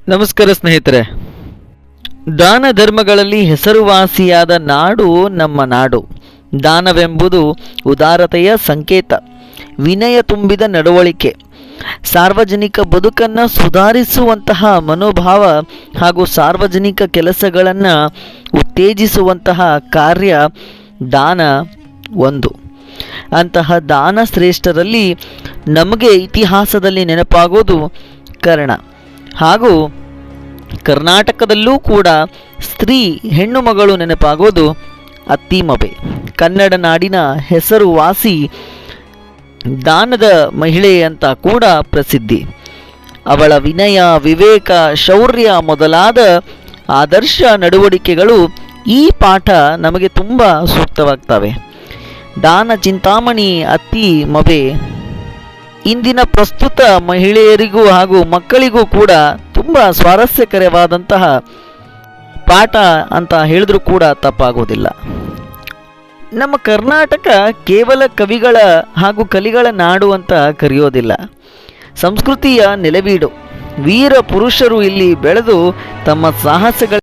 ನಮಸ್ಕಾರ ಸ್ನೇಹಿತರೆ. ದಾನ ಧರ್ಮಗಳಲ್ಲಿ ಹೆಸರುವಾಸಿಯಾದ ನಾಡು ನಮ್ಮ ನಾಡು. ದಾನವೆಂಬುದು ಉದಾರತೆಯ ಸಂಕೇತ, ವಿನಯ ತುಂಬಿದ ನಡವಳಿಕೆ, ಸಾರ್ವಜನಿಕ ಬದುಕನ್ನು ಸುಧಾರಿಸುವಂತಹ ಮನೋಭಾವ ಹಾಗೂ ಸಾರ್ವಜನಿಕ ಕೆಲಸಗಳನ್ನು ಉತ್ತೇಜಿಸುವಂತಹ ಕಾರ್ಯ ದಾನ ಒಂದು. ಅಂತಹ ದಾನ ಶ್ರೇಷ್ಠರಲ್ಲಿ ನಮಗೆ ಇತಿಹಾಸದಲ್ಲಿ ನೆನಪಾಗೋದು ಕರ್ಣ. ಹಾಗೂ ಕರ್ನಾಟಕದಲ್ಲೂ ಕೂಡ ಸ್ತ್ರೀ ಹೆಣ್ಣು ಮಗಳು ನೆನಪಾಗೋದು ಅತ್ತಿಮಬ್ಬೆ. ಕನ್ನಡ ನಾಡಿನ ಹೆಸರುವಾಸಿ ದಾನದ ಮಹಿಳೆ ಅಂತ ಕೂಡ ಪ್ರಸಿದ್ಧಿ. ಅವಳ ವಿನಯ, ವಿವೇಕ, ಶೌರ್ಯ ಮೊದಲಾದ ಆದರ್ಶ ನಡವಳಿಕೆಗಳು ಈ ಪಾಠ ನಮಗೆ ತುಂಬ ಸೂಕ್ತವಾಗ್ತವೆ. ದಾನ ಚಿಂತಾಮಣಿ ಅತ್ತಿಮಬ್ಬೆ ಇಂದಿನ ಪ್ರಸ್ತುತ ಮಹಿಳೆಯರಿಗೂ ಹಾಗೂ ಮಕ್ಕಳಿಗೂ ಕೂಡ ತುಂಬ ಸ್ವಾರಸ್ಯಕರವಾದಂತಹ ಪಾಠ ಅಂತ ಹೇಳಿದ್ರೂ ಕೂಡ ತಪ್ಪಾಗೋದಿಲ್ಲ. ನಮ್ಮ ಕರ್ನಾಟಕ ಕೇವಲ ಕವಿಗಳ ಹಾಗೂ ಕಲಿಗಳ ನಾಡು ಅಂತ ಕರೆಯೋದಿಲ್ಲ, ಸಂಸ್ಕೃತಿಯ ನೆಲೆವೀಡು. ವೀರ ಪುರುಷರು ಇಲ್ಲಿ ಬೆಳೆದು ತಮ್ಮ ಸಾಹಸಗಳ